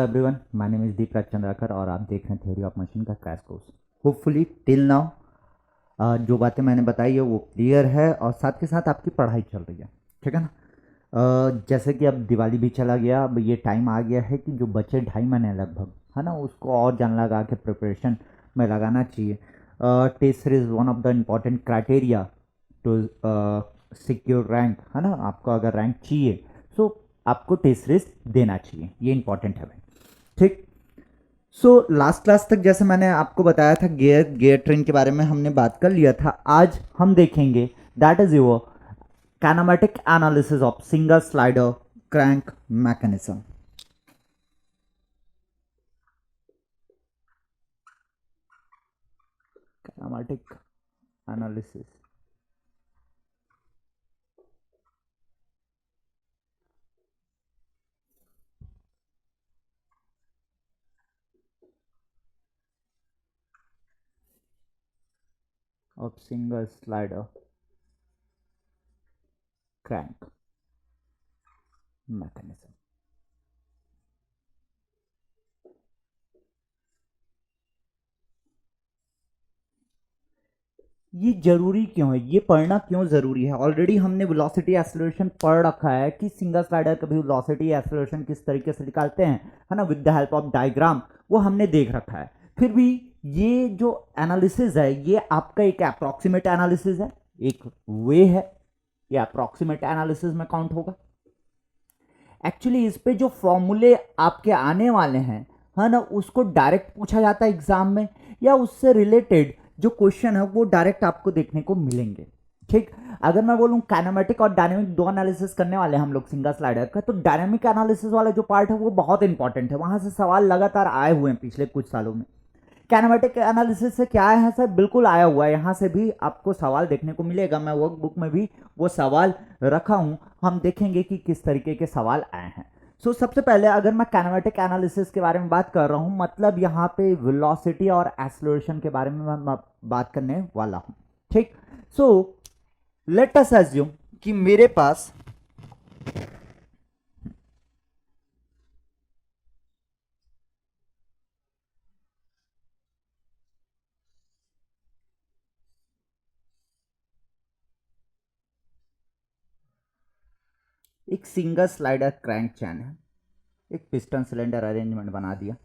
Everyone, my name is दीप राज चंद्राकर और आप देख रहे हैं थ्योरी ऑफ मशीन का crash course. Hopefully till now जो बातें मैंने बताई है वो क्लियर है और साथ के साथ आपकी पढ़ाई चल रही है, ठीक है ना। जैसे कि अब दिवाली भी चला गया, अब ये टाइम आ गया है कि जो बच्चे 2.5 महीने लगभग है ना उसको और जान लगा के प्रिपरेशन में लगाना चाहिए। Test series one of the important criteria to secure rank, है ना। आपको अगर रैंक चाहिए सो आपको टेस्ट सीरीज देना चाहिए, ये इंपॉर्टेंट है भाई, ठीक। सो लास्ट क्लास तक जैसे मैंने आपको बताया था गियर ट्रेन के बारे में हमने बात कर लिया था। आज हम देखेंगे that is your kinematic analysis of single slider crank mechanism. Kinematic analysis of single slider crank mechanism। ये जरूरी क्यों है, ये पढ़ना क्यों जरूरी है? ऑलरेडी हमने वेलोसिटी एक्सेलरेशन पढ़ रखा है कि सिंगल स्लाइडर का भी वेलोसिटी एक्सेलरेशन किस तरीके से निकालते हैं, है ना, with the help of diagram, वो हमने देख रखा है। फिर भी ये जो एनालिसिस है ये आपका एक अप्रोक्सीमेट एनालिसिस है, एक वे है, ये अप्रोक्सीमेट एनालिसिस में काउंट होगा। एक्चुअली इस पे जो फॉर्मूले आपके आने वाले हैं, है ना, उसको डायरेक्ट पूछा जाता है एग्जाम में, या उससे रिलेटेड जो क्वेश्चन है वो डायरेक्ट आपको देखने को मिलेंगे, ठीक। अगर मैं बोलूं काइनेमेटिक और डायनामिक दो एनालिसिस करने वाले हैं हम लोग सिंगल स्लाइडर का, तो डायनामिक एनालिसिस वाला जो पार्ट है वो बहुत इंपॉर्टेंट है, वहां से सवाल लगातार आए हुए हैं पिछले कुछ सालों में। काइनेमेटिक एनालिसिस से क्या है सर, बिल्कुल आया हुआ है, यहां से भी आपको सवाल देखने को मिलेगा, मैं वर्कबुक में भी वो सवाल रखा हूं, हम देखेंगे कि किस तरीके के सवाल आए हैं। सबसे पहले अगर मैं काइनेमेटिक एनालिसिस के बारे में बात कर रहा हूं, मतलब यहां पे वेलोसिटी और एक्सेलरेशन के बारे में मैं बात करने वाला हूं, ठीक। लेट अस अज्यूम कि मेरे पास एक सिंगल स्लाइडर क्रैंक चैन है, एक पिस्टन सिलेंडर अरेंजमेंट बना दिया,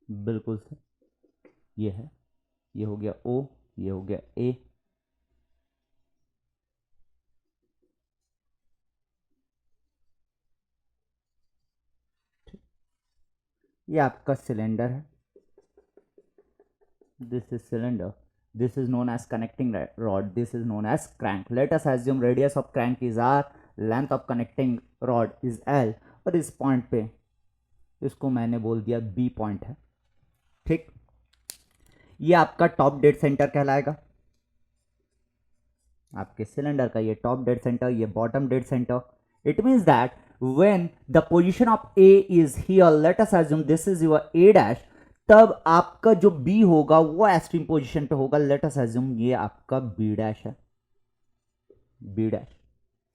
बिल्कुल सर, ये है, ये हो गया ओ, ये हो गया ए, ये आपका सिलेंडर है, this is cylinder, this is known as connecting rod, this is known as crank। Let us assume radius of crank is r, length of connecting rod is l, और इस पॉइंट पे इसको मैंने बोल दिया b पॉइंट है, ठीक। ये आपका टॉप डेड सेंटर कहलाएगा, आपके सिलेंडर का ये टॉप डेड सेंटर, ये bottom dead centre. It means that when the position of A is here, late us assume this is your A dash, तब आपका जो बी होगा वो एक्सट्रीम पोजीशन पे होगा, लेट अस अज्यूम ये आपका बी डैश है, बी डैश,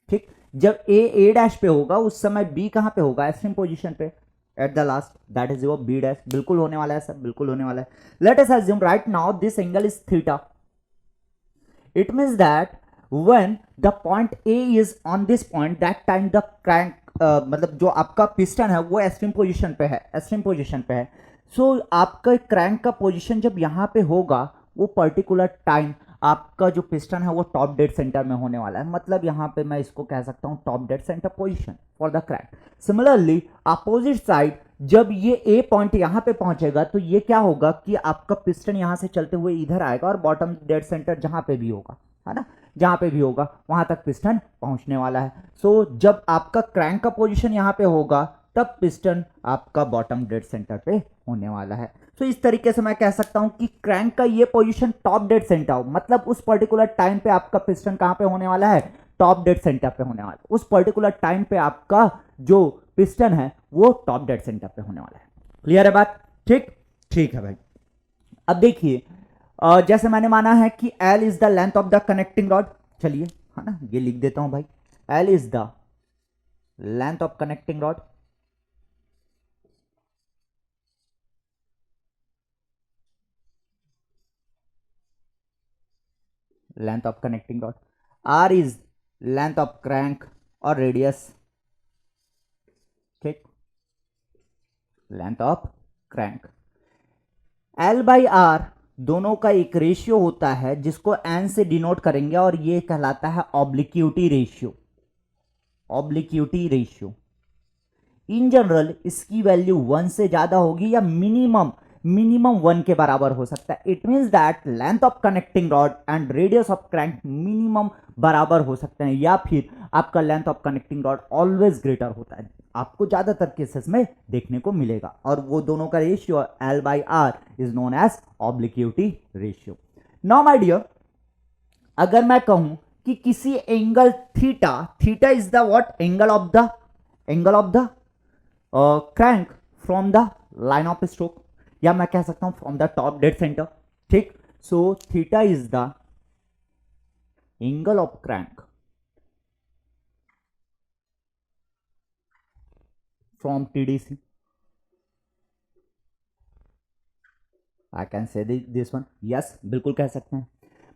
ठीक। जब ए डैश पे होगा उस समय बी कहां पे होगा, एक्सट्रीम पोजीशन पे, at the last, that is your B dash. बिल्कुल होने वाला है सर, बिल्कुल होने वाला है। Let us assume right now this angle is theta. It means that when the point A is on this point, that time the crank मतलब जो आपका पिस्टन है वो एक्सट्रीम पोजीशन पे है, एक्सट्रीम पोजीशन पे है। आपका क्रैंक का पोजीशन जब यहाँ पे होगा वो पर्टिकुलर टाइम आपका जो पिस्टन है वो टॉप डेड सेंटर में होने वाला है, मतलब यहाँ पे मैं इसको कह सकता हूँ top dead centre position for the crank. Similarly opposite side जब ये ए पॉइंट यहाँ पे पहुंचेगा तो ये क्या होगा कि आपका पिस्टन यहाँ से चलते हुए इधर आएगा और बॉटम डेड सेंटर जहाँ पे भी होगा, है ना, जहां पे भी होगा वहां तक पिस्टन पहुंचने वाला है। जब आपका क्रैंक का पोजीशन यहां पे होगा तब पिस्टन आपका बॉटम डेड सेंटर पे होने वाला है। इस तरीके से मैं कह सकता हूं कि क्रैंक का ये पोजीशन टॉप डेड सेंटर, मतलब उस पर्टिकुलर टाइम पे आपका पिस्टन कहां पे होने वाला है, टॉप डेड सेंटर पे होने वाला है। उस पर्टिकुलर टाइम पे आपका जो पिस्टन है वो टॉप डेड सेंटर पे होने वाला है। क्लियर है बात, ठीक, ठीक है भाई। अब देखिए जैसे मैंने माना है कि L is the length of the connecting rod, चलिए है ना ये लिख देता हूं भाई, L is the length of connecting rod, length of connecting rod, R is length of crank और रेडियस, ठीक, length of crank. L by R दोनों का एक रेशियो होता है जिसको n से डिनोट करेंगे और ये कहलाता है ऑब्लिक्यूटी रेशियो, ऑब्लिक्यूटी रेशियो। इन जनरल इसकी वैल्यू 1 से ज्यादा होगी या मिनिमम 1 के बराबर हो सकता है। It means that length of connecting rod and radius of crank minimum बराबर हो सकते हैं, या फिर आपका length of connecting rod always greater होता है, आपको ज्यादातर केसेस में देखने को मिलेगा। और वो दोनों का ratio L by R is known as obliquity ratio. Now my dear, अगर मैं कहूं कि किसी angle theta, theta is the what, angle of the crank from the line of stroke, या मैं कह सकता हूं from the top dead centre, ठीक। So theta is the angle of crank from TDC, I can say this one, yes बिल्कुल कह सकते हैं।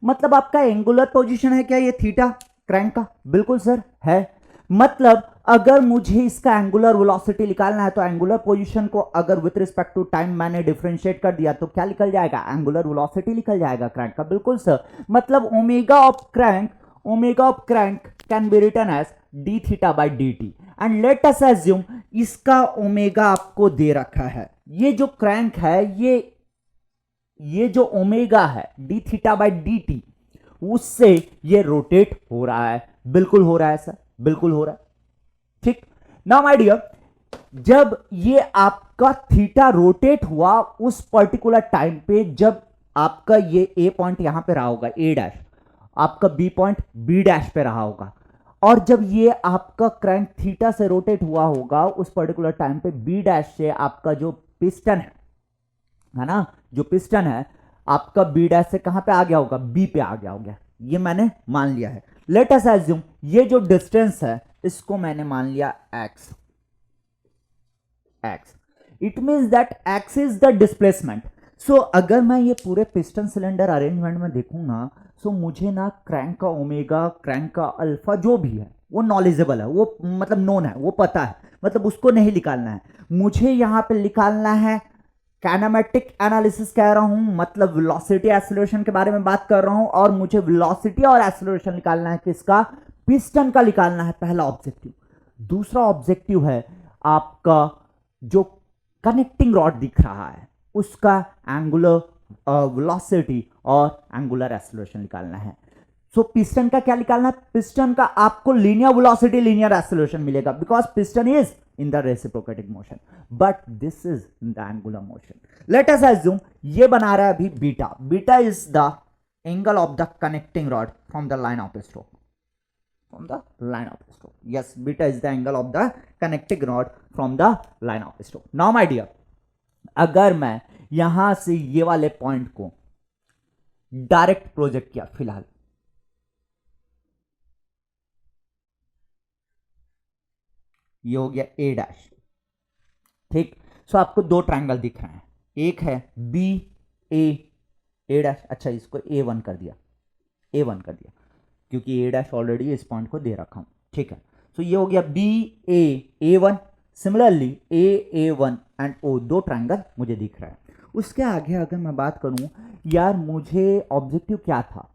मतलब आपका एंगुलर पोजीशन है क्या ये थीटा क्रैंक का? बिल्कुल सर है। मतलब अगर मुझे इसका एंगुलर वेलोसिटी निकालना है तो एंगुलर पोजीशन को अगर विथ रिस्पेक्ट टू टाइम मैंने डिफरेंशिएट कर दिया तो क्या निकल जाएगा? एंगुलर वेलोसिटी निकल जाएगा क्रैंक का। बिल्कुल सर। मतलब omega of crank can be written as d theta by D t, and let us assume इसका ओमेगा आपको दे रखा है। ये जो क्रैंक है, ये जो ओमेगा है D theta by D T, उससे ये रोटेट हो रहा है। बिल्कुल हो रहा है सर, बिल्कुल हो रहा है, ठीक। नाउ माय डियर, जब ये आपका थीटा रोटेट हुआ उस पर्टिकुलर टाइम पे, जब आपका ये ए पॉइंट यहां पे रहा होगा ए डैश, आपका बी पॉइंट बी डैश पे रहा होगा, और जब ये आपका क्रैंक थीटा से रोटेट हुआ होगा उस पर्टिकुलर टाइम पे बी डैश से आपका जो पिस्टन है ना, जो पिस्टन है आपका बी डैश से कहां पे आ गया होगा? बी पे आ गया होगा। ये मैंने मान लिया है। लेट अस एज्यूम ये जो डिस्टेंस है इसको मैंने मान लिया x। It means that x is the displacement. So अगर मैं ये पूरे पिस्टन सिलेंडर अरेंजमेंट में देखूंगा, सो मुझे ना क्रैंक का ओमेगा, क्रैंक का अल्फा जो भी है वो नॉलेजेबल है, वो मतलब नोन है, वो पता है, मतलब उसको नहीं निकालना है मुझे। यहां पे निकालना है काइनेमेटिक एनालिसिस कह रहा हूं, मतलब वेलोसिटी एक्सेलरेशन के बारे में बात कर रहा हूं, और मुझे वेलोसिटी और एक्सेलरेशन निकालना है किसका? पिस्टन का निकालना है, पहला ऑब्जेक्टिव। दूसरा ऑब्जेक्टिव है आपका जो कनेक्टिंग रॉड दिख रहा है उसका एंगुलर वेलोसिटी और एंगुलर एक्सेलरेशन निकालना है। सो पिस्टन का क्या निकालना है? पिस्टन का आपको लीनियर वेलोसिटी, लीनियर एक्सेलरेशन मिलेगा, because piston is in the reciprocating motion, but this is in the angular motion. Let us assume ये बना रहा है अभी beta. Beta is the angle of the connecting rod from the line of stroke, from the line of stroke. Yes, beta is the angle of the connecting rod from the line of stroke. Now my dear, अगर मैं यहां से ये वाले point को direct project किया, फिलहाल ये हो गया ए डैश, ठीक। सो आपको दो ट्रायंगल दिख रहे हैं, एक है बी ए डैश, अच्छा इसको A1 कर दिया, क्योंकि ए डैश ऑलरेडी इस पॉइंट को दे रखा हूं, ठीक है। सो ये हो गया B A1। Similarly A1 and O, दो ट्रायंगल मुझे दिख रहा है। उसके आगे अगर मैं बात करूं, यार मुझे ऑब्जेक्टिव क्या था?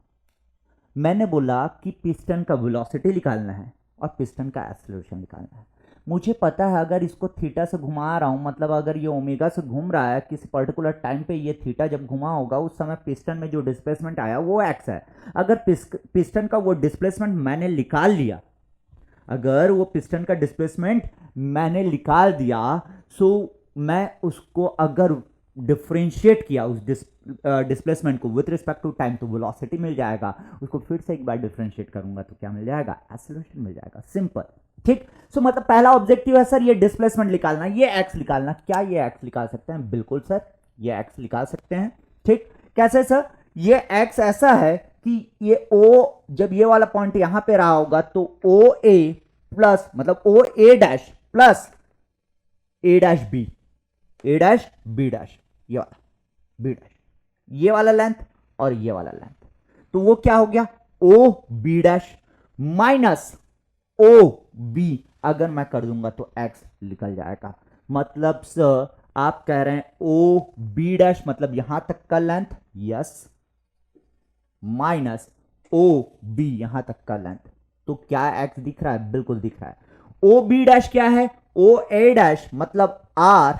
मैंने बोला कि पिस्टन का वेलोसिटी निकालना है और पिस्टन का एक्सेलरेशन निकालना है। मुझे पता है अगर इसको थीटा से घुमा रहा हूं, मतलब अगर ये ओमेगा से घूम रहा है किसी पर्टिकुलर टाइम पे, ये थीटा जब घुमा होगा उस समय पिस्टन में जो डिस्प्लेसमेंट आया वो एक्स है। अगर पिस्टन का वो डिस्प्लेसमेंट मैंने निकाल लिया, अगर वो पिस्टन का डिस्प्लेसमेंट मैंने निकाल दिया, सो मैं उसको अगर डिफरेंशिएट किया उस डिस्प्लेसमेंट को विथ रिस्पेक्ट टू टाइम, तो वेलोसिटी मिल जाएगा। उसको फिर से एक बार डिफरेंशिएट करूंगा तो क्या मिल जाएगा? एक्सेलरेशन मिल जाएगा, सिंपल, ठीक। सो मतलब पहला ऑब्जेक्टिव है सर ये डिस्प्लेसमेंट निकालना, ये एक्स निकालना। क्या ये एक्स निकाल सकते हैं? बिल्कुल सर, ये एक्स निकाल सकते हैं, ठीक। कैसे सर? ये x ऐसा है कि ये o जब ये वाला पॉइंट यहां पे रहा होगा तो ओ ए प्लस मतलब ओ ए डैश प्लस ए डैश बी, ए डैश बी डैश, ये वाला बी डैश, ये वाला लेंथ और ये वाला लेंथ, तो वो क्या हो गया O B dash minus O B. अगर मैं कर दूंगा तो x निकल जाएगा, मतलब सर आप कह रहे हैं ओ बी डैश मतलब यहां तक का length, yes, minus O B यहां तक का लेंथ, तो क्या x दिख रहा है? बिल्कुल दिख रहा है। ओ बी डैश क्या है? ओ ए डैश मतलब r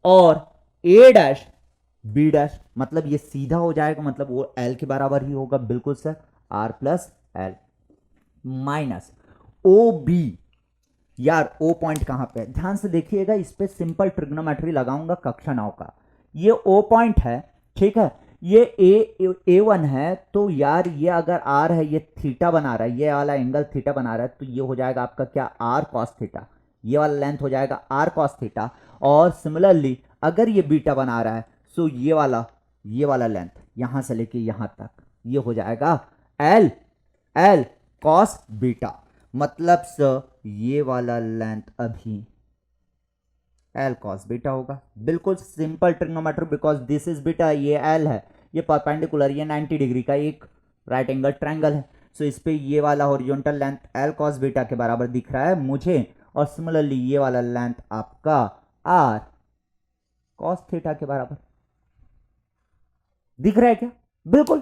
और ए डैश बी डैश, मतलब ये सीधा हो जाएगा, मतलब वो l के बराबर ही होगा, बिल्कुल sir, r plus L minus O B. यार ओ पॉइंट कहां पे है? ध्यान से देखिएगा, इस पे सिंपल ट्रिग्नोमेट्री लगाऊंगा कक्षा 9 का। ये ओ पॉइंट है, ठीक है, ये ए वन है, तो यार ये अगर आर है, ये थीटा बना रहा है, ये वाला एंगल थीटा बना रहा है, तो ये हो जाएगा आपका क्या? आर कॉस थीटा, ये वाला लेंथ हो जाएगा आर कॉस थीटा। और सिमिलरली अगर ये बीटा बना रहा है, सो ये वाला लेंथ यहां से लेके यहां तक ये हो जाएगा एल कॉस बीटा, मतलब सर ये वाला लेंथ अभी एल कॉस बीटा होगा। बिल्कुल simple trigonometry, because this is beta, ये एल है, ये परपेंडिकुलर, ये 90 डिग्री का एक राइट एंगल ट्रायंगल है, सो इस पे ये वाला horizontal length L cos beta के बराबर दिख रहा है मुझे, और सिमिलरली ये वाला लेंथ आपका आर कॉस थीटा के बराबर दिख रहा है क्या? बिल्कुल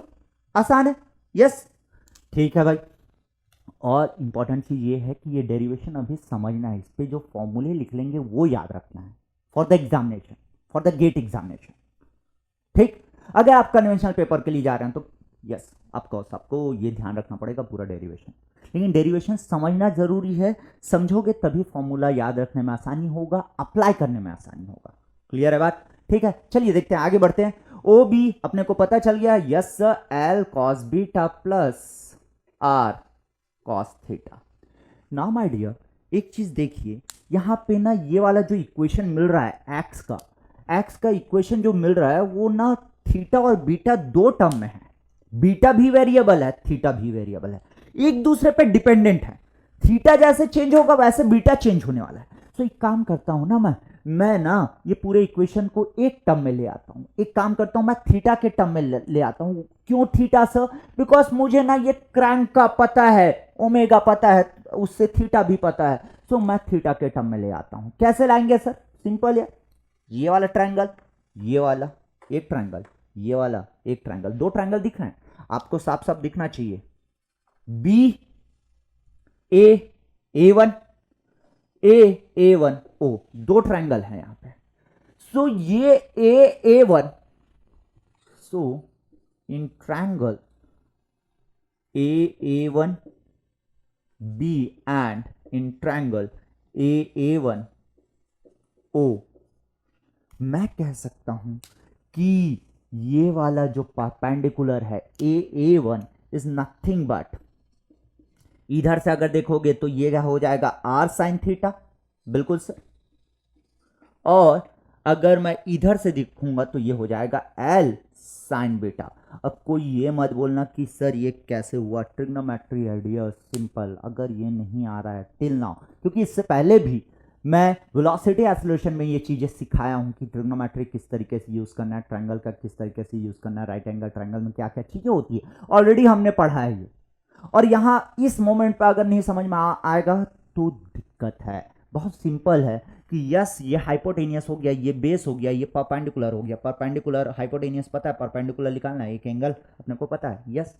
आसान है, यस, ठीक है भाई। और इंपॉर्टेंट चीज ये है कि ये डेरिवेशन अभी समझना है, इस पे जो फॉर्मूले लिख लेंगे वो याद रखना है for the examination, for the GATE examination, ठीक। अगर आप कन्वेंशनल पेपर के लिए जा रहे हैं तो यस आपको ये ध्यान रखना पड़ेगा पूरा डेरिवेशन, लेकिन डेरिवेशन समझना जरूरी है, समझोगे तभी फॉर्मूला याद रखने में आसानी होगा, अप्लाई करने में आसानी होगा। क्लियर है बात? ठीक है, चलिए देखते हैं, आगे बढ़ते हैं। ओ बी अपने को पता चल गया, yes L cos beta plus R cos theta. Now my dear एक चीज देखिए, यहां पे ना ये वाला जो इक्वेशन मिल रहा है एक्स का इक्वेशन जो मिल रहा है वो ना थीटा और बीटा दो टर्म में है, बीटा भी वेरिएबल है, थीटा भी वेरिएबल है, एक दूसरे पे डिपेंडेंट है, थीटा जैसे चेंज होगा वैसे बीटा चेंज होने वाला है। तो एक काम करता हूं ना, मैं ना ये पूरे इक्वेशन को एक टर्म में ले आता हूं, एक काम करता हूं मैं थीटा के टर्म में ले आता हूं। क्यों थीटा सर? बिकॉज मुझे ना ये क्रैंक का पता है, ओमेगा पता है, उससे थीटा भी पता है, तो मैं थीटा के टर्म में ले आता हूं। कैसे लाएंगे सर? सिंपल है, ये वाला ट्रायंगल, ये वाला एक ट्रायंगल, ये वाला एक ट्रायंगल, दो ट्रायंगल दिख रहे हैं आपको, साफ साफ दिखना चाहिए, B A one A one O, दो ट्रायंगल है यहां पे। सो ये A one, so in triangle A one B and in triangle A one O, मैं कह सकता हूं कि ये वाला जो परपेंडिकुलर है ए वन इज नथिंग बट, इधर से अगर देखोगे तो ये क्या हो जाएगा? आर साइन थीटा, बिल्कुल सर, और अगर मैं इधर से देखूंगा तो ये हो जाएगा एल साइन बीटा। अब कोई ये मत बोलना कि सर ये कैसे हुआ, ट्रिग्नोमेट्री आइडिया सिंपल, अगर ये नहीं आ रहा है टिल नाउ, क्योंकि इससे पहले भी मैं वेलोसिटी एक्सेलरेशन में ये चीजें सिखाया हूं कि ट्रिग्नोमेट्री किस तरीके से यूज करना है, ट्रायंगल का किस तरीके से यूज करना है, राइट एंगल ट्रायंगल में क्या क्या चीजें होती है, ऑलरेडी हमने पढ़ा है ये। और यहां इस मोमेंट पर अगर नहीं समझ में आएगा तो दिक्कत है। बहुत सिंपल है कि यस ये हाइपोटेनियस हो गया, ये बेस हो गया, ये परपेंडिकुलर हो गया, परपेंडिकुलर हाइपोटेनियस पता है, परपेंडिकुलर निकालना है, एक एंगल अपने को पता है, यस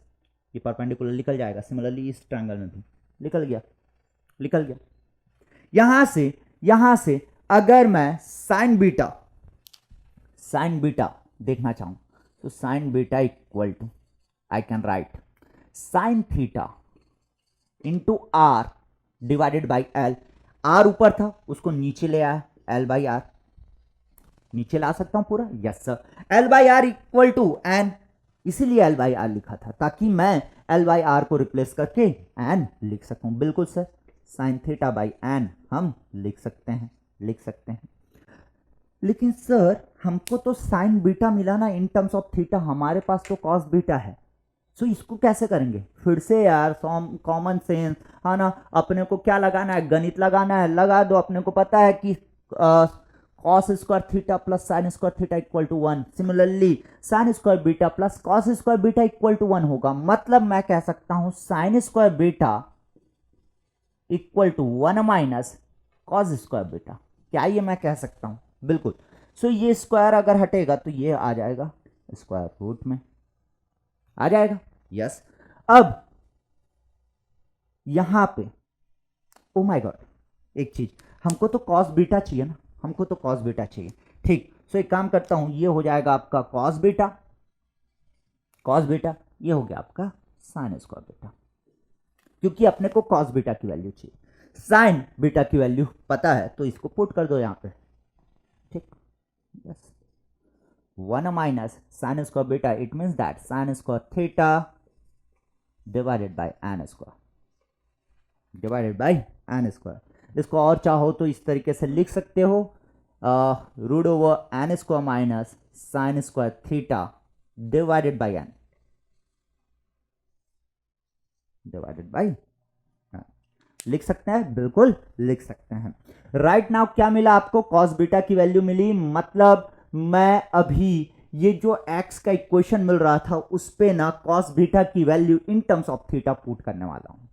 ये परपेंडिकुलर निकल जाएगा। सिमिलरली इस ट्रायंगल में भी निकल गया। यहां से अगर मैं साइन बीटा देखना चाहूं तो sine beta equal to, I can write sine theta into R divided by L. R ऊपर था उसको नीचे ले आया, एल बाई आर नीचे ला सकता हूं पूरा, yes sir, L by R equal to N, इसीलिए एल बाई आर लिखा था ताकि मैं एल बाई आर को रिप्लेस करके एन लिख सकूं। बिल्कुल sir, sine theta by N हम लिख सकते हैं। लेकिन सर हमको तो साइन बीटा मिला ना इन टर्म्स ऑफ थीटा, हमारे पास तो कॉस बीटा है, सो इसको कैसे करेंगे? फिर से यार कॉमन सेंस है ना, अपने को क्या लगाना है, गणित लगाना है, लगा दो। अपने को पता है कि cos square theta plus sine square theta equal to 1, similarly sine square beta plus cos square beta equal to 1 होगा। मतलब मैं कह सकता हूं sine square beta equal to 1 minus cos square beta. क्या ये मैं कह सकता हूं? बिल्कुल। सो ये स्क्वायर अगर हटेगा तो ये आ जाएगा स्क्वायर रूट में आ जाएगा। यस। अब यहां पे ओ माय गॉड, एक चीज, हमको तो कॉस बीटा चाहिए ना, हमको तो कॉस बीटा चाहिए। ठीक, सो एक काम करता हूं, ये हो जाएगा आपका कॉस बीटा, कॉस बीटा, ये हो गया आपका साइन स्क्वायर बीटा, क्योंकि अपने को कॉस बीटा की वैल्यू चाहिए। साइन बीटा की वैल्यू पता है तो इसको पुट कर दो यहां पे। ठीक, yes, 1 minus sine square beta, it means that sine square theta divided by N square, divided by N square. इसको और चाहो तो इस तरीके से लिख सकते हो, root over N square minus sine square theta divided by N, divided by, लिख सकते हैं, बिल्कुल लिख सकते हैं। राइट नाउ क्या मिला आपको? कॉस बीटा की वैल्यू मिली। मतलब मैं अभी ये जो x का इक्वेशन मिल रहा था उस पे ना कॉस बीटा की value in terms of theta put करने वाला हूं।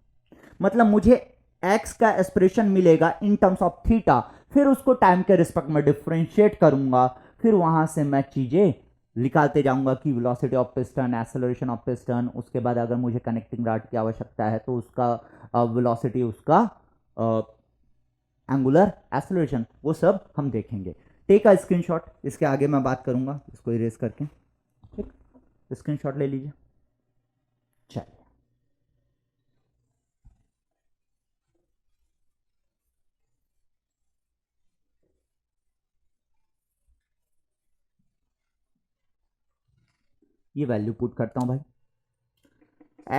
मतलब मुझे x का एक्सप्रेशन मिलेगा इन टर्म्स ऑफ थीटा, फिर उसको टाइम के रिस्पेक्ट में डिफरेंशिएट करूंगा, फिर वहां से मैं चीजें निकालते जाऊंगा कि velocity of piston, acceleration of piston, उसके बाद अगर मुझे कनेक्टिंग रॉड की आवश्यकता है तो उसका वेलोसिटी, उसका एंगुलर एक्सेलरेशन, वो सब हम देखेंगे। टेक अ स्क्रीनशॉट, इसके आगे मैं बात करूंगा, इसको इरेज करके। ठीक, स्क्रीनशॉट ले लीजिए। चलिए, ये वैल्यू पुट करता हूं भाई,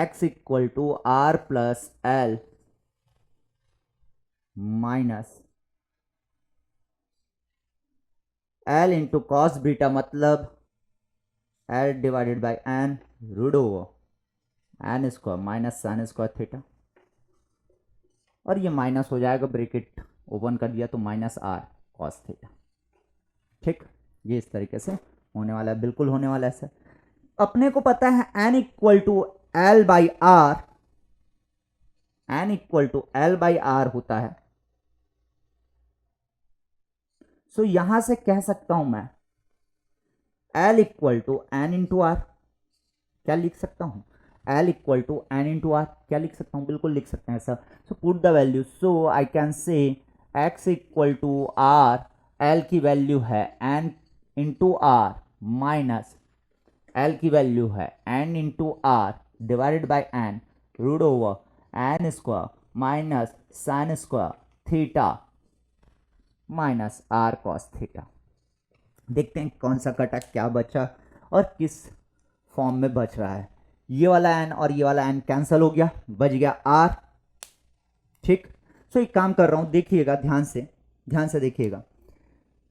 x equal to R plus L minus L into cos beta, मतलब L divided by N root over N square minus sine square theta, और ये माइनस हो जाएगा, ब्रैकेट ओपन कर दिया तो माइनस आर कॉस थीटा। ठीक, ये इस तरीके से होने वाला है, बिल्कुल होने वाला है। ऐसा अपने को पता है N equal to L by R, N equal to L by R होता है। सो यहां से कह सकता हूं मैं L equal to N into R, क्या लिख सकता हूं? L equal to N into R, क्या लिख सकता हूं? बिल्कुल लिख सकते हैं sir. So put the value, so I can say X equal to R, L की वैल्यू है N into R minus L की वैल्यू है N into R divided by N root over N square minus sine square theta minus R cos theta. देखते हैं कौन सा कटा, क्या बचा और किस फॉर्म में बच रहा है। ये वाला एन और ये वाला एन कैंसिल हो गया, बच गया आर। ठीक, सो एक काम कर रहा हूं, देखिएगा ध्यान से, ध्यान से देखिएगा,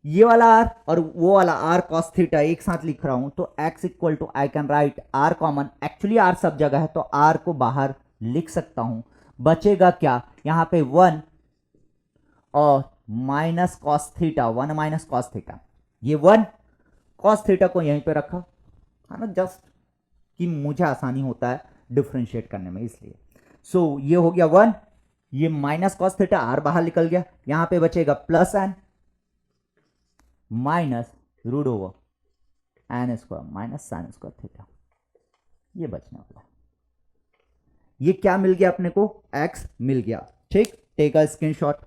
ये वाला आर और वो वाला आर कॉस थीटा एक साथ लिख रहा हूं, तो x equal to I can write R common, actually R सब जगह है तो आर को बाहर लिख सकता हूं। बचेगा क्या यहां पे? 1 और minus cos theta, 1 minus cos theta, ये 1 कॉस थीटा को यहीं पे रखा है ना, जस्ट कि मुझे आसानी होता है डिफरेंशिएट करने में, इसलिए। सो ये हो गया 1, ये माइनस कॉस थीटा, आर बाहर निकल गया, यहां पे बचेगा plus N minus root over N square minus sine square theta, ये बचने वाला। ये क्या मिल गया अपने को? x मिल गया। ठीक, टेक अ स्क्रीनशॉट।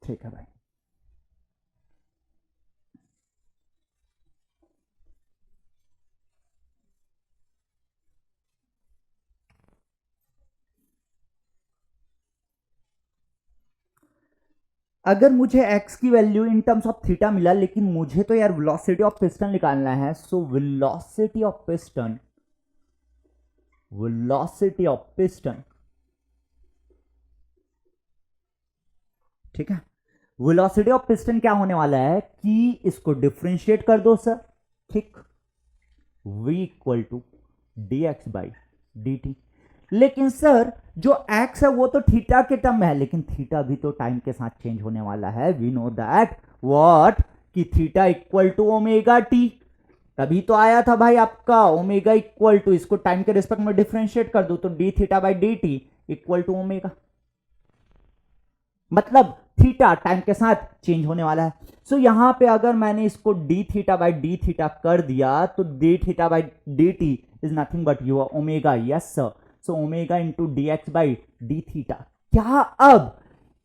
ठीक है भाई, अगर मुझे x की value in terms of theta मिला, लेकिन मुझे तो यार वेलोसिटी ऑफ पिस्टन निकालना है, so velocity of piston, velocity of piston, ठीक है, वेलोसिटी ऑफ पिस्टन क्या होने वाला है कि इसको डिफरेंशिएट कर दो सर, ठीक, v equal to d x by D t. लेकिन सर जो x है वो तो थीटा के टर्म में है, लेकिन थीटा भी तो टाइम के साथ चेंज होने वाला है। वी नो दैट व्हाट कि theta equal to omega t. तभी तो आया था भाई आपका ओमेगा इक्वल टू, इसको टाइम के रिस्पेक्ट में डिफरेंशिएट कर दो तो D theta by D t equal to omega, मतलब थीटा टाइम के साथ चेंज होने वाला है। सो यहां पे अगर मैंने इसको D theta by D theta कर दिया तो D theta by D T is nothing but your omega, yes sir. So omega into d x by D theta. क्या अब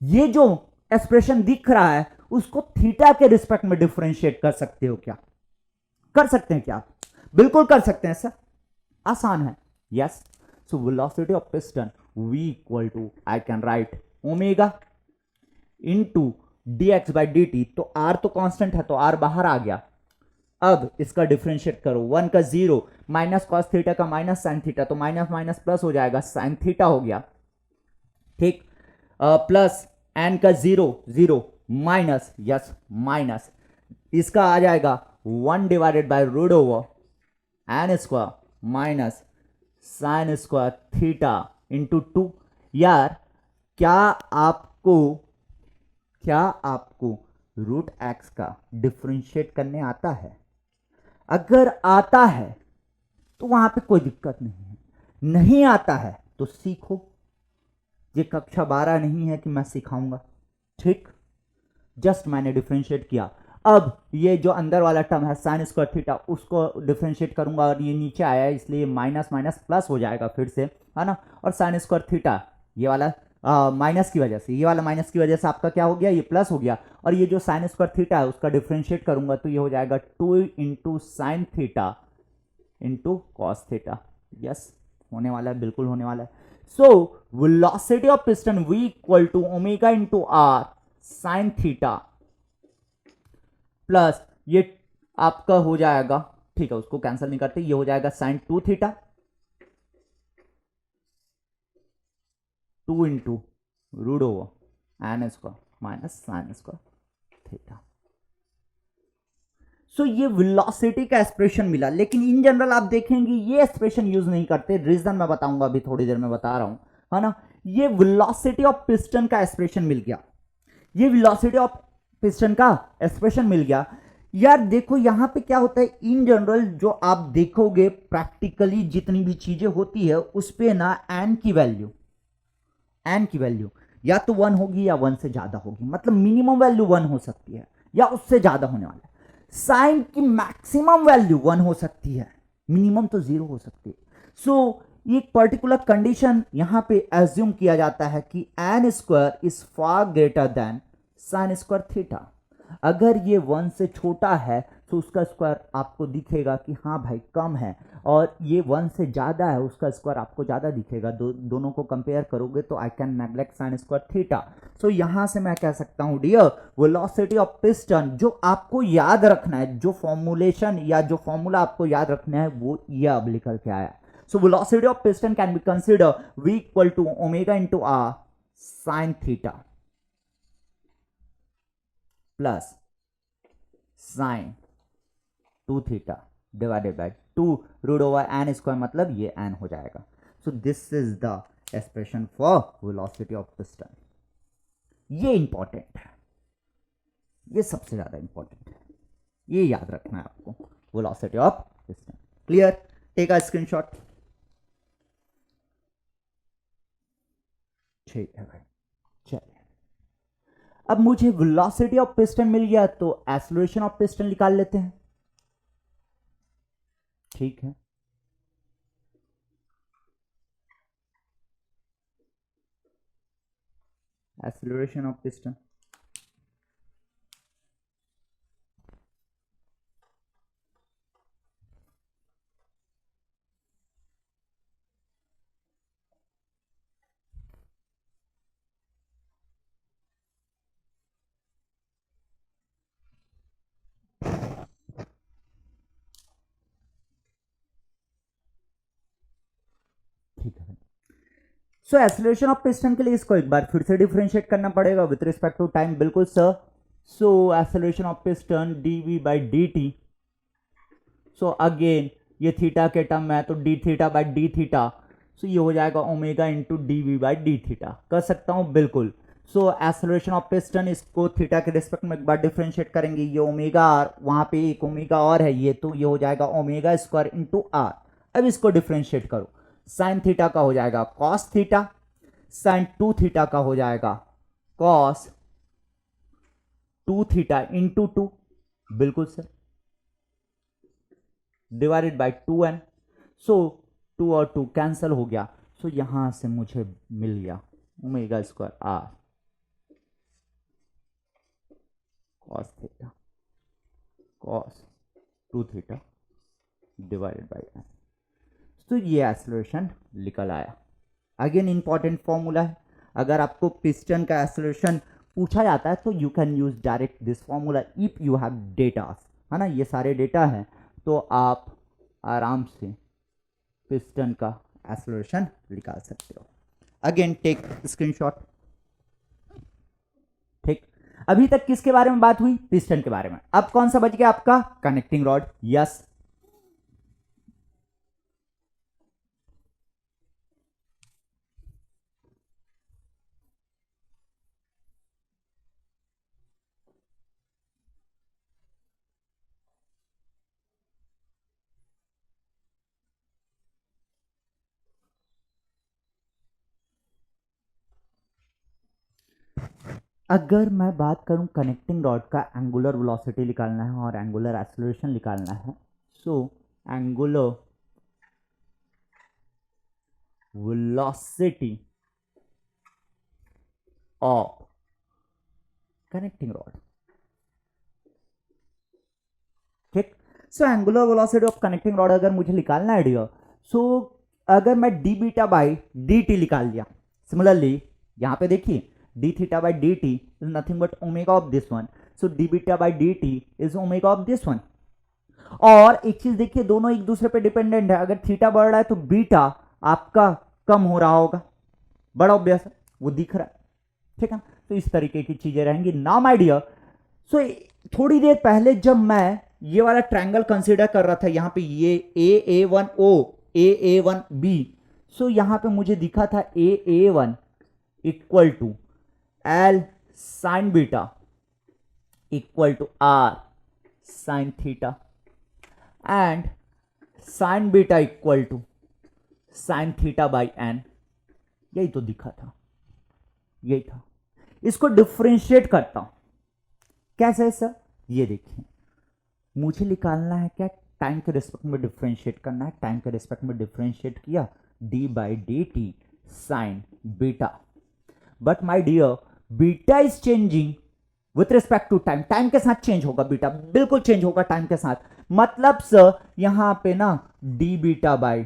ये जो एक्सप्रेशन दिख रहा है उसको थीटा के रिस्पेक्ट में डिफरेंशिएट कर सकते हो क्या? कर सकते हैं क्या? बिल्कुल कर सकते हैं सर, आसान है, yes. So velocity of piston v equal to, I can write omega into d x by D t. तो r तो कांस्टेंट है तो r बाहर आ गया। अब इसका डिफरेंशिएट करो, 1 का 0 माइनस कॉस थीटा का माइनस साइन थीटा, तो माइनस माइनस प्लस हो जाएगा, साइन थीटा हो गया, ठीक, प्लस एन का 0 0 माइनस, यस माइनस, इसका आ जाएगा 1 divided by root over N square minus sine square theta into 2। यार क्या आपको रूट एक्स का डिफरेंशिएट करने आता है? अगर आता है तो वहां पे कोई दिक्कत नहीं है, नहीं आता है तो सीखो। ये कक्षा 12 नहीं है कि मैं सिखाऊंगा, ठीक। जस्ट मैंने डिफरेंशिएट किया। अब ये जो अंदर वाला टर्म है साइन स्क्वायर थीटा उसको डिफरेंशिएट करूंगा और ये नीचे आया है इसलिए माइनस माइनस प्लस हो जाएगा फिर से, है ना। और साइन स्क्वायर थीटा ये वाला माइनस की वजह से, ये वाला माइनस की वजह से आपका क्या हो गया, ये प्लस हो गया। और ये जो साइन स्क्वायर थीटा है उसका डिफरेंशिएट करूंगा तो ये हो जाएगा 2 into sine theta into cos theta. Yes, होने वाला है, बिल्कुल होने वाला है। So velocity of piston v equal to omega into r sine theta plus ये आपका हो जाएगा, ठीक है उसको कैंसिल नहीं करते, ये हो जाएगा sine 2 theta 2 into root over N square minus sine square theta. So ये वेलोसिटी का एक्सप्रेशन मिला, लेकिन इन जनरल आप देखेंगे ये एक्सप्रेशन यूज नहीं करते, रीजन मैं बताऊंगा अभी थोड़ी देर में बता रहा हूं, है ना। ये वेलोसिटी ऑफ पिस्टन का एक्सप्रेशन मिल गया, ये वेलोसिटी ऑफ पिस्टन का एक्सप्रेशन मिल गया। यार देखो यहां पे क्या होता है, इन जनरल जो आप देखोगे प्रैक्टिकली जितनी भी चीजें होती है उस पे ना एन की वैल्यू या तो 1 होगी या 1 से ज्यादा होगी, मतलब मिनिमम वैल्यू 1 हो सकती है या उससे ज्यादा होने वाला है। साइन की मैक्सिमम वैल्यू 1 हो सकती है, मिनिमम तो 0 हो सकती है। सो एक पर्टिकुलर कंडीशन यहां पे एज्यूम किया जाता है कि N square is far greater than sine square theta. अगर ये 1 से छोटा है तो उसका स्क्वायर आपको दिखेगा कि हाँ भाई कम है, और ये 1 से ज्यादा है उसका स्क्वायर आपको ज्यादा दिखेगा। दोनों को कंपेयर करोगे तो I can neglect sine square theta. So यहां से मैं कह सकता हूं डियर वेलोसिटी ऑफ पिस्टन, जो आपको याद रखना है, जो फॉर्मुलेशन या जो फॉर्मूला आपको याद रखना है वो ये अब निकल के आया। So velocity of piston can be consider v equal to omega into r sine theta plus sine 2 theta divided by 2 root over N square, मतलब ये एन हो जाएगा। So this is the expression for velocity of piston. ये important है, ये सबसे ज्यादा important है, ये याद रखना है आपको, velocity of piston. Clear? Take a screenshot. ठीक है भाई, चलिए अब मुझे वेलोसिटी ऑफ पिस्टन मिल गया तो एक्सेलरेशन ऑफ पिस्टन निकाल लेते हैं, ठीक है। एक्सेलरेशन ऑफ पिस्टन, ठीक है। सो एक्सेलरेशन ऑफ पिस्टन के लिए इसको एक बार फिर से डिफरेंशिएट करना पड़ेगा विथ रिस्पेक्ट टू टाइम, बिल्कुल sir. So acceleration of piston dv by dt, so again ये थीटा के टर्म है तो D theta by D theta, so ये हो जाएगा omega into dv by D theta, कर सकता हूँ बिल्कुल। सो एक्सेलरेशन ऑफ पिस्टन, इसको थीटा के रिस्पेक्ट में एक बार डिफरेंशिएट करेंगे, ये ओमेगा आर, वहां पे एक ओमेगा और है ये, तो ये हो जाएगा ओमेगा स्क्वायर इंटू आर। अब इसको डिफरेंशिएट करो, साइन थीटा का हो जाएगा cos theta, sign to theta का हो जाएगा cos two theta into two, बिल्कुल सर, डिवाइडेड बाई 2n। सो 2 और 2 कैंसल हो गया, सो यहां से मुझे मिल गया omega square r cos theta cos two theta divided by n. तो ये एक्सेलरेशन निकल आया। अगेन इंपॉर्टेंट फॉर्मूला है, अगर आपको पिस्टन का एक्सेलरेशन पूछा जाता है तो you can use direct this formula if you have data, है ना, ये सारे डेटा हैं तो आप आराम से पिस्टन का एक्सेलरेशन निकाल सकते हो। Again take screenshot. ठीक, अभी तक किसके बारे में बात हुई? पिस्टन के बारे में। अब कौन सा बच गया आपका? Connecting rod. यस, अगर मैं बात करूं कनेक्टिंग रॉड का एंगुलर वेलोसिटी निकालना है और एंगुलर एक्सेलरेशन निकालना है, so angular velocity of connecting rod. ठीक, so angular velocity of connecting rod अगर मुझे निकालना है डियर, सो अगर मैं D beta by D T निकाल दिया, सिमिलरली यहां पे देखिए d theta by dt is nothing but omega of this one, so d beta by dt is omega of this one। और एक चीज देखिए, दोनों एक दूसरे पे डिपेंडेंट है, अगर थीटा बढ़ रहा है तो बीटा आपका कम हो रहा होगा, बड़ा ऑब्वियस है, वो दिख रहा है, ठीक है। तो इस तरीके की चीजें रहेंगी। नाउ माय डियर, सो थोड़ी देर पहले जब मैं ये वाला ट्रायंगल कंसीडर कर रहा था, यहां पे ये AA1O AA1B, सो यहां पे मुझे दिखा था AA1 equal to L sine beta equal to R sine theta and sine beta equal to sine theta by n, यही तो दिखा था, यही था। इसको डिफरेंशिएट करता हूं, कैसे सर? ये देखिए, मुझे निकालना है क्या? टाइम के रिस्पेक्ट में डिफरेंशिएट करना है। टाइम के रिस्पेक्ट में डिफरेंशिएट किया, d by D t sine beta, but my dear beta is changing with respect to time, time के साथ चेंज होगा, बीटा बिल्कुल चेंज होगा टाइम के साथ। मतलब सर यहां पे ना D beta by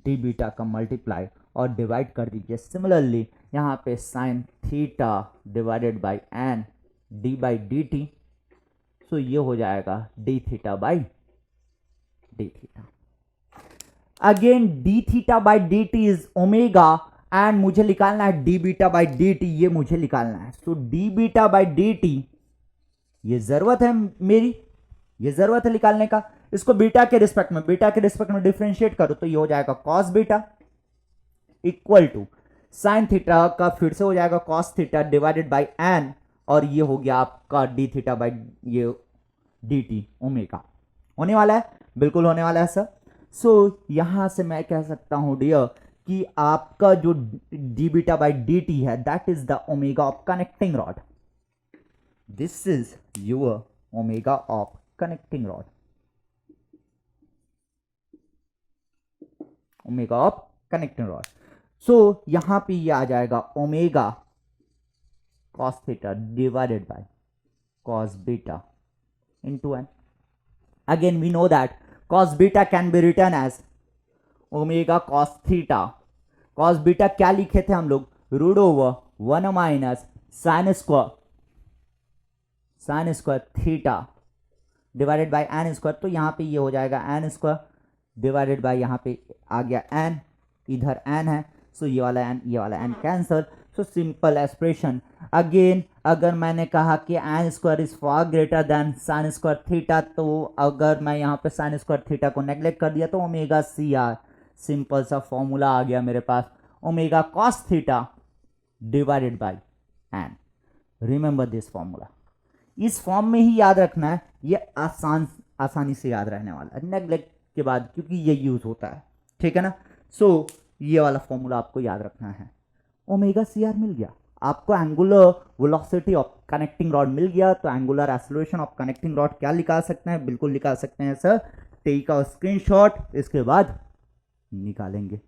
D beta का मल्टीप्लाई और डिवाइड कर दीजिए। सिमिलरली यहां पे sine theta divided by N D by D T, so ये हो जाएगा D theta by D theta. Again D theta by D T is omega and मुझे निकालना है D beta by D T, ये मुझे निकालना है। तो D beta by D T, ये जरूरत है मेरी, ये जरूरत है निकालने का। इसको बीटा के रिस्पेक्ट में डिफरेंशिएट करो तो ये हो जाएगा cos beta equal to sine theta का फिर से हो जाएगा cos theta divided by n, और ये हो गया आपका डी थीटा बाई ये डी टी ओमेगा। होने वाला है, बिल्कुल होने वाला है सर। सो यहां से मैं कह सकता हूं डियर कि आपका जो D beta by D T है that is the omega of connecting rod. This is your omega of connecting rod, omega of connecting rod. So यहां पे ये आ जाएगा omega cos theta divided by cos beta into N. Again we know that cos beta can be written as omega cos theta. Cos beta क्या लिखे थे हम लोग? Root over 1 minus sine square theta divided by N square. तो यहां पे ये हो जाएगा एन स्क्वायर डिवाइडेड बाय, यहां पे आ गया एन, इधर एन है, सो ये वाला N cancel. So simple expression. Again अगर मैंने कहा कि N square is far greater than sine square theta, तो अगर मैं यहाँ पे साइन स्क्वायर थीटा को नेग्लेक्ट कर दिया तो ओमेगा सी आर, सिंपल सा फॉर्मूला आ गया मेरे पास, omega cos theta divided by N. Remember this formula. इस फॉर्म में ही याद रखना है, ये आसानी से याद रहने वाला है नेग्लेक्ट के बाद, क्योंकि ये यूज होता है. ठीक है ना. सो ये वाला फॉर्मूला आपको याद रखना है. ओमेगा सी आर मिल गया आपको, angular velocity of connecting rod मिल गया. तो angular acceleration of connecting rod क्या निकाल सकते हैं? बिल्कुल निकाल सकते हैं सर. टेक का स्क्रीनशॉट, इसके बाद निकालेंगे.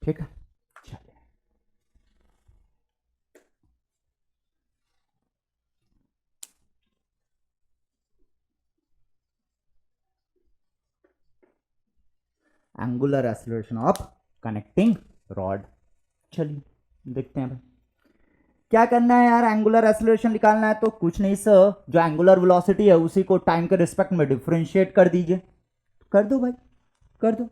ठीक है. चलिए angular acceleration of connecting rod. चलिए देखते हैं भाई क्या करना है यार. एंगुलर एक्सेलरेशन निकालना है तो कुछ नहीं सर, जो एंगुलर वेलोसिटी है उसी को टाइम के रिस्पेक्ट में डिफरेंशिएट कर दीजिए. कर दो भाई, कर दो.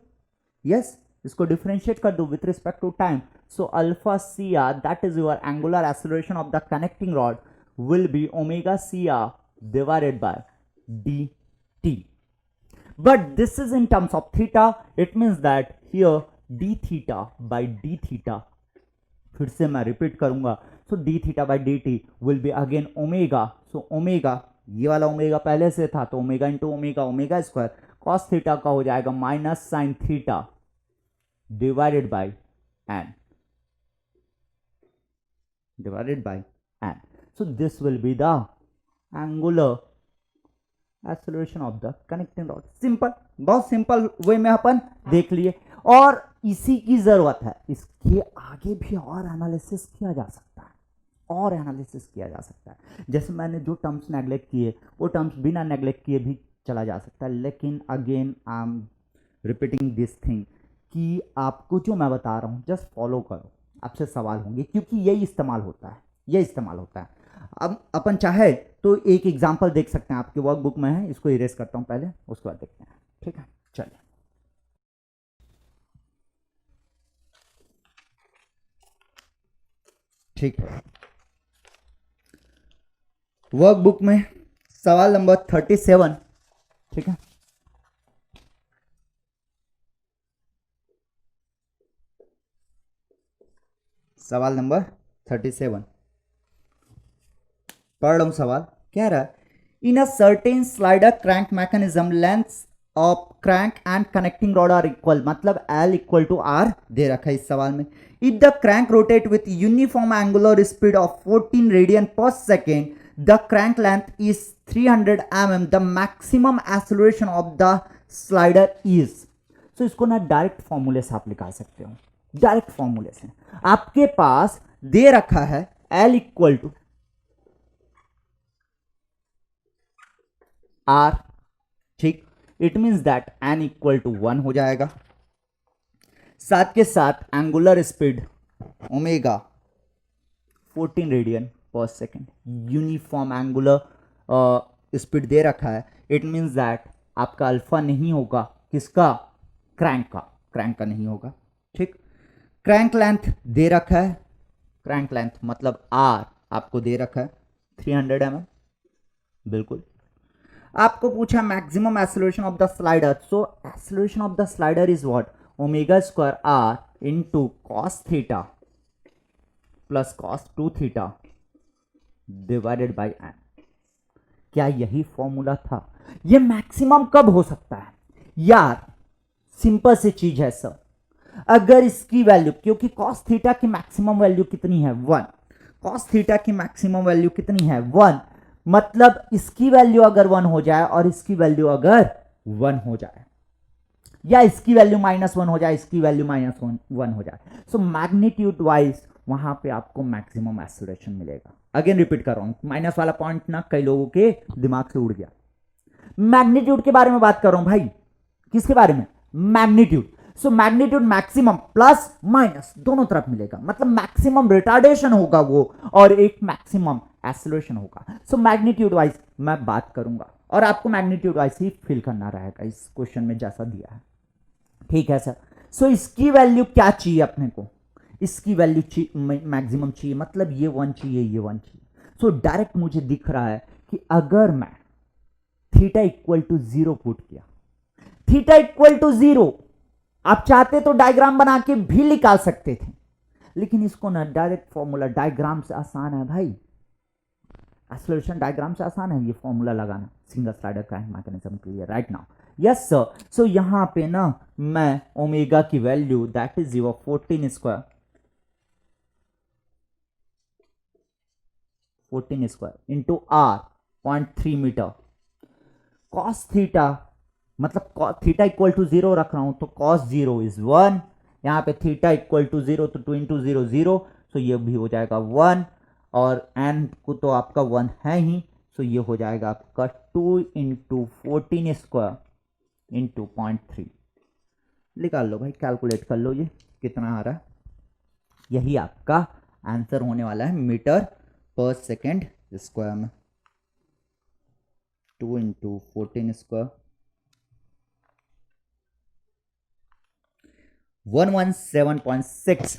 यस, इसको डिफरेंशिएट कर दो with respect to time. So alpha c r, that is your angular acceleration of the connecting rod, will be omega C r divided by d t. But this is in terms of theta. It means that here d theta by d theta, फिर से मैं repeat करूंगा. So d theta by dt will be again omega. So omega, ये वाला omega पहले से था तो omega into omega, omega square cos theta का हो जाएगा minus sine theta divided by N, divided by n. So this will be the angular acceleration of the connecting rod. Simple, बहुत सिंपल वे में अपन देख लिए. और इसी की जरूरत है, इसके आगे भी और एनालिसिस किया जा सकता है, और एनालिसिस किया जा सकता है. जैसे मैंने जो टर्म्स नेग्लेक्ट किए वो टर्म्स बिना नेग्लेक्ट किए भी चला जा सकता है. लेकिन again I am repeating this thing कि आपको जो मैं बता रहा हूँ जस्ट फॉलो करो. आपसे सवाल होंगे क्योंकि यही इस्तेमाल होता है, यही इस्तेमाल होता है. अब अपन चाहे तो एक एग्जांपल देख सकते हैं, आपके वर्कबुक में है, इसको इरेज करता हूं पहले, उसके बाद देखते हैं. ठीक है. चलिए ठीक है. वर्कबुक में सवाल नंबर 37. ठीक है. सवाल नंबर 37 पढ़ रहा हूं. सवाल क्या रहा है? In a certain slider crank mechanism length of crank and connecting rod are equal, मतलब L इक्वल टू R दे रखा है इस सवाल में. If the crank rotate with uniform angular speed of 14 radian per second, the crank length is 300 mm, the maximum acceleration of the slider is. So इसको ना direct फॉर्मूले से आप निकाल सकते हो, डायरेक्ट फॉर्मूले से. आपके पास दे रखा है L इक्वल टू R. ठीक. It means that N equal to 1 हो जाएगा. साथ के साथ angular speed omega 14 radian per second, uniform angular speed दे रखा है. इट मीन्स दैट आपका अल्फा नहीं होगा, किसका? क्रैंक का, क्रैंक का नहीं होगा. ठीक. क्रैंक लेंथ दे रखा है, क्रैंक लेंथ मतलब R आपको दे रखा है 300 mm. बिल्कुल. आपको पूछा maximum acceleration of the slider. So acceleration of the slider is what? Omega square R into cos theta plus cos 2 theta divided by n. क्या यही फॉर्मूला था? ये मैक्सिमम कब हो सकता है यार? सिंपल सी चीज है सर. अगर इसकी वैल्यू, क्योंकि कॉस थीटा की मैक्सिमम वैल्यू कितनी है? 1. कॉस थीटा की मैक्सिमम वैल्यू कितनी है? 1. मतलब इसकी वैल्यू अगर 1 हो जाए और इसकी वैल्यू अगर 1 हो जाए, या इसकी वैल्यू -1 हो जाए, इसकी वैल्यू -1 हो जाए, सो मैग्नीट्यूड वाइज वहां पे आपको मैक्सिमम एक्सेलरेशन मिलेगा. अगेन रिपीट कर रहा हूं, माइनस वाला पॉइंट ना कई लोगों के दिमाग से उड़ गया. मैग्नीट्यूड के बारे में बात कर रहा हूं भाई. किसके बारे में? Magnitude. So magnitude maximum plus minus दोनों तरफ मिलेगा, मतलब मैक्सिमम रिटार्डेशन होगा वो और एक मैक्सिमम एक्सेलरेशन होगा. सो मैग्नीट्यूड वाइज मैं बात करूंगा और आपको मैग्नीट्यूड वाइज ही फिल करना रहेगा इस क्वेश्चन में जैसा दिया है. ठीक है सर। सो इसकी वैल्यू क्या चाहिए अपने को, इसकी वैल्यू मैक्सिमम चाहिए, मतलब ये 1 चाहिए, ये 1 चाहिए। सो डायरेक्ट मुझे दिख रहा है कि अगर मैं थीटा इक्वल टू 0 पुट किया, थीटा इक्वल टू 0, आप चाहते तो डायग्राम बना के भी निकाल सकते थे, लेकिन इसको ना डायरेक्ट फॉर्मूला, डायग्राम से आसान है भाई, एक्सेलरेशन डायग्राम से आसान है ये फॉर्मूला लगाना सिंगल स्लाइडर क्रैंक मैकेनिज्म के लिए right now. Yes sir. So यहां पे ना मैं ओमेगा की value that is your 14 square into R 0.3 metre cos theta, मतलब थीटा इक्वल टू 0 रख रहा हूं तो कॉस 0 इज 1, यहां पे थीटा इक्वल टू 0 तो 2 इंटू 0 0, सो ये भी हो जाएगा 1, और एन को तो आपका 1 है ही, सो ये हो जाएगा आपका 2 इंटू 14 स्क्वायर इंटू 0.3। निकाल लो भाई, कैलकुलेट कर लो ये कितना आ रहा है, यही आपका आंसर होने वाला है मीटर पर सेकेंड स्क्वायर में। 2 इंटू 14 स्क्वायर 117.6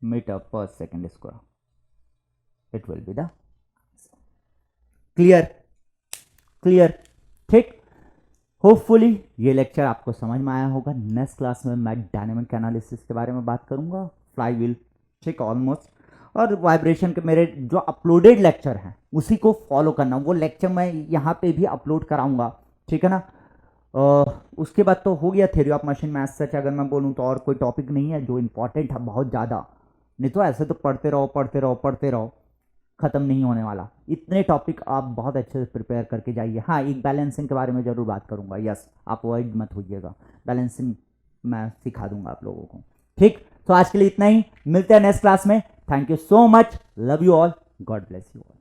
मीटर पर second square, it will be the clear, clear, ठीक। होपफुली ये लेक्चर आपको समझ में आया होगा। नेक्स्ट क्लास में मैं डायनेमिक एनालिसिस के बारे में बात करूंगा, फ्लाई व्हील, ठीक, ऑलमोस्ट, और वाइब्रेशन के मेरे जो अपलोडेड लेक्चर हैं उसी को फॉलो करना, वो लेक्चर मैं यहाँ पे भी अपलोड कराऊंगा, ठीक है ना। उसके बाद तो हो गया थ्योरी ऑफ मशीन मैथ्स। सच अगर मैं बोलूँ तो और कोई टॉपिक नहीं है जो इंपॉर्टेंट है बहुत ज़्यादा, नहीं तो ऐसे तो पढ़ते रहो पढ़ते रहो पढ़ते रहो, ख़त्म नहीं होने वाला। इतने टॉपिक आप बहुत अच्छे से प्रिपेयर करके जाइए। हाँ, एक बैलेंसिंग के बारे में ज़रूर बात करूँगा, यस, आप अवॉइड मत होइएगा, बैलेंसिंग मैं सिखा दूंगा आप लोगों को, ठीक। तो आज के लिए इतना ही, मिलते हैं नेक्स्ट क्लास में। Thank you so much, love you all, God bless you all.